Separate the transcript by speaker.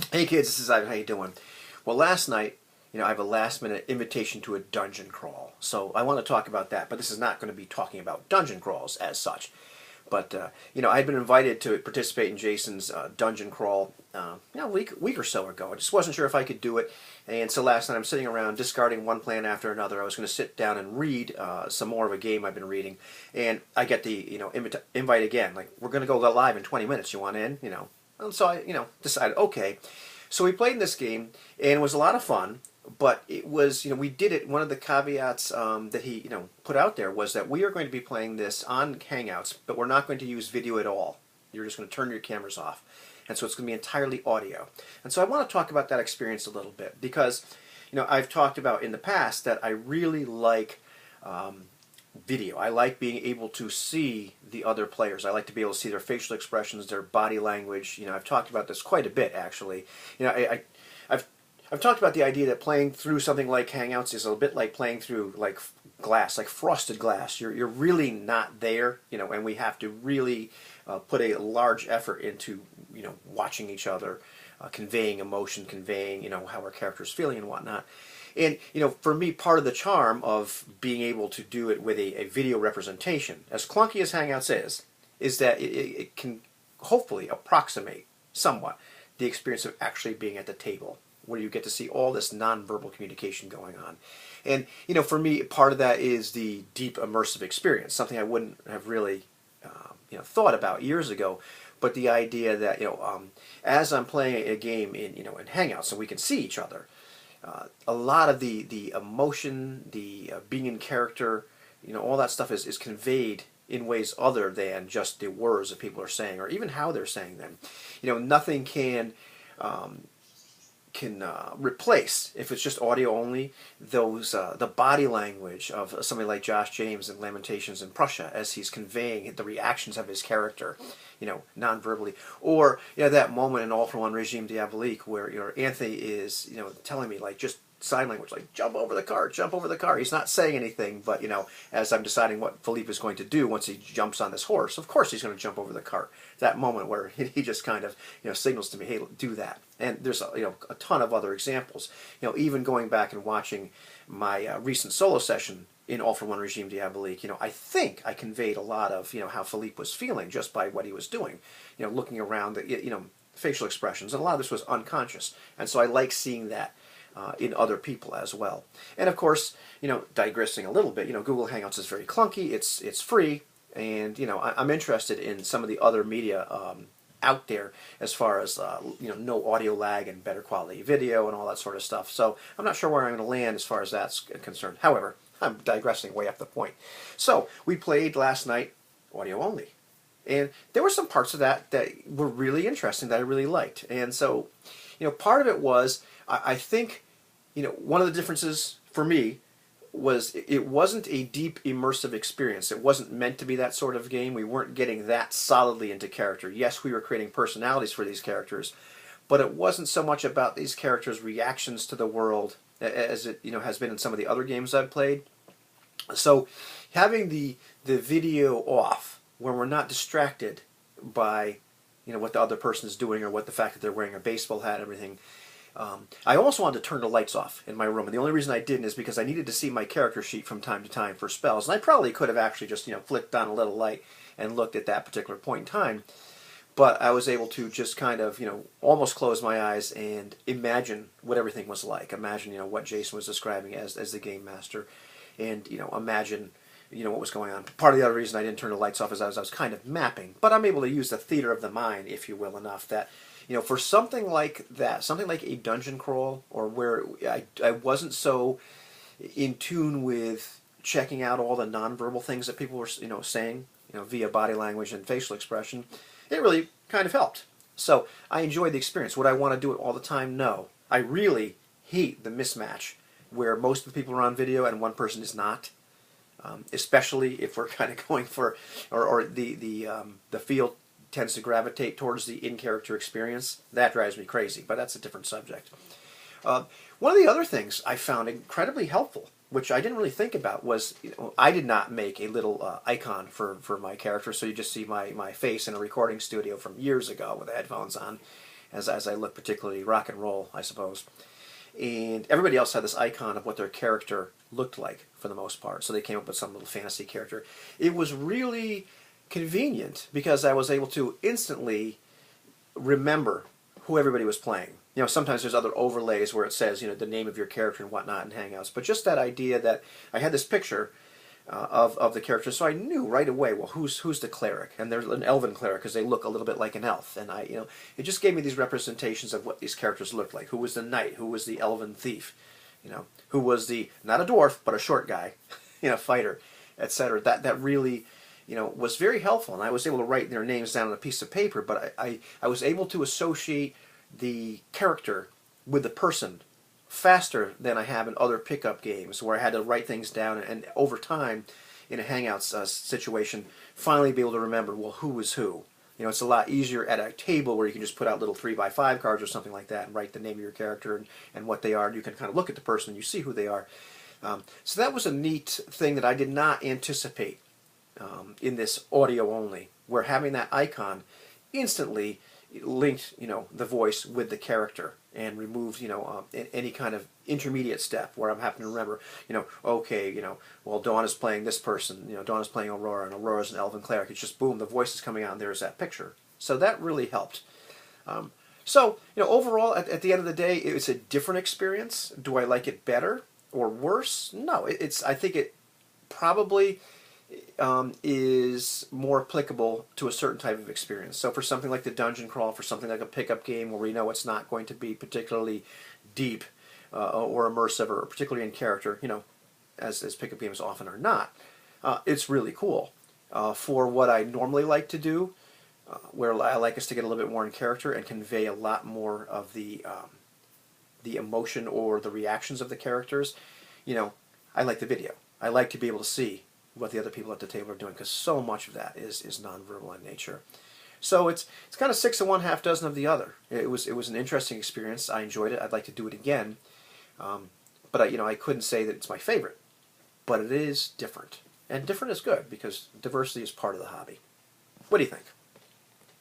Speaker 1: Hey kids, this is Ivan. How you doing? Well, last night, I have a last-minute invitation to a dungeon crawl. So I want to talk about that, but this is not going to be talking about dungeon crawls as such. But I had been invited to participate in Jason's dungeon crawl, a week or so ago. I just wasn't sure if I could do it, and so last night I'm sitting around discarding one plan after another. I was going to sit down and read some more of a game I've been reading, and I get the invite again. Like, we're going to go live in 20 minutes. You want in? And so I decided, okay. So we played this game, and it was a lot of fun. But it was, we did it. One of the caveats that he, put out there was that we are going to be playing this on Hangouts, but we're not going to use video at all. You're just going to turn your cameras off. And so it's going to be entirely audio. And so I want to talk about that experience a little bit because, I've talked about in the past that I really like video. I like being able to see the other players. I like to be able to see their facial expressions, their body language. I've talked about this quite a bit, actually. I've talked about the idea that playing through something like Hangouts is a bit like playing through like glass, like frosted glass. You're really not there, and we have to really put a large effort into watching each other, conveying emotion, conveying how our character's feeling and whatnot. And for me, part of the charm of being able to do it with a video representation, as clunky as Hangouts is that it can hopefully approximate somewhat the experience of actually being at the table, where you get to see all this nonverbal communication going on. And, for me, part of that is the deep immersive experience, something I wouldn't have really, thought about years ago. But the idea that, as I'm playing a game in Hangouts, so we can see each other, a lot of the emotion, the being in character, all that stuff is conveyed in ways other than just the words that people are saying or even how they're saying them. Nothing can replace, if it's just audio only, those the body language of somebody like Josh James in Lamentations in Prussia as he's conveying the reactions of his character, non-verbally. Or that moment in All for One Regime Diabolique where Anthony is telling me, like, just sign language, like, jump over the car, jump over the car. He's not saying anything, but as I'm deciding what Philippe is going to do once he jumps on this horse, of course he's going to jump over the cart. That moment where he just kind of signals to me, hey, do that. And there's a ton of other examples. Even going back and watching my recent solo session in All for One Regime Diabolique, I think I conveyed a lot of how Philippe was feeling just by what he was doing. Looking around the facial expressions, and a lot of this was unconscious, and so I like seeing that in other people as well. And of course, digressing a little bit, Google Hangouts is very clunky. It's free, and I'm interested in some of the other media out there as far as no audio lag and better quality video and all that sort of stuff. So I'm not sure where I'm going to land as far as that's concerned. However, I'm digressing way off the point. So we played last night audio only, and there were some parts of that were really interesting that I really liked. And so part of it was I think one of the differences for me was it wasn't a deep immersive experience. It wasn't meant to be that sort of game. We weren't getting that solidly into character. Yes, we were creating personalities for these characters, but it wasn't so much about these characters' reactions to the world as it has been in some of the other games I've played. So having the video off, where we're not distracted by what the other person is doing or what the fact that they're wearing a baseball hat and everything. I also wanted to turn the lights off in my room, and the only reason I didn't is because I needed to see my character sheet from time to time for spells, and I probably could have actually just flicked on a little light and looked at that particular point in time, but I was able to just kind of almost close my eyes and imagine what everything was like, imagine what Jason was describing as the game master, and imagine what was going on. Part of the other reason I didn't turn the lights off is I was kind of mapping, but I'm able to use the theater of the mind, if you will, enough that for something like that, something like a dungeon crawl, or where I wasn't so in tune with checking out all the nonverbal things that people were saying via body language and facial expression, it really kind of helped. So I enjoyed the experience. Would I want to do it all the time? No. I really hate the mismatch where most of the people are on video and one person is not. Especially if we're kind of going for, or the field tends to gravitate towards the in-character experience. That drives me crazy, but that's a different subject. One of the other things I found incredibly helpful, which I didn't really think about, was I did not make a little icon for my character, so you just see my face in a recording studio from years ago with the headphones on. as I look particularly rock and roll, I suppose. And everybody else had this icon of what their character looked like for the most part. So they came up with some little fantasy character. It was really convenient because I was able to instantly remember who everybody was playing. You know, sometimes there's other overlays where it says, you know, the name of your character and whatnot in Hangouts. But just that idea that I had this picture of the character, so I knew right away, well, who's the cleric, and there's an elven cleric because they look a little bit like an elf, and it just gave me these representations of what these characters looked like. Who was the knight? Who was the elven thief? You know, who was the not a dwarf but a short guy, you know, fighter, etc. That really, you know, was very helpful, and I was able to write their names down on a piece of paper. But I was able to associate the character with the person faster than I have in other pickup games where I had to write things down and over time in a Hangouts situation finally be able to remember, well, who was who. You know, it's a lot easier at a table where you can just put out little 3x5 cards or something like that and write the name of your character and what they are, and you can kind of look at the person and you see who they are. So that was a neat thing that I did not anticipate in this audio only, where having that icon instantly linked, you know, the voice with the character and removed, you know, any kind of intermediate step where I'm having to remember, you know, okay, you know, well, Dawn is playing this person, you know, Dawn is playing Aurora, and Aurora's an elven cleric. It's just boom, the voice is coming out, and there's that picture. So that really helped. So, you know, overall, at the end of the day, it's a different experience. Do I like it better or worse? No, I think it probably is more applicable to a certain type of experience. So for something like the dungeon crawl, for something like a pickup game where we know it's not going to be particularly deep or immersive or particularly in character, you know, as pickup games often are not, it's really cool. For what I normally like to do, where I like us to get a little bit more in character and convey a lot more of the emotion or the reactions of the characters, you know, I like the video. I like to be able to see what the other people at the table are doing, because so much of that is nonverbal in nature. So it's kind of 6 of one, half dozen of the other. It was an interesting experience. I enjoyed it. I'd like to do it again, but I couldn't say that it's my favorite. But it is different, and different is good because diversity is part of the hobby. What do you think?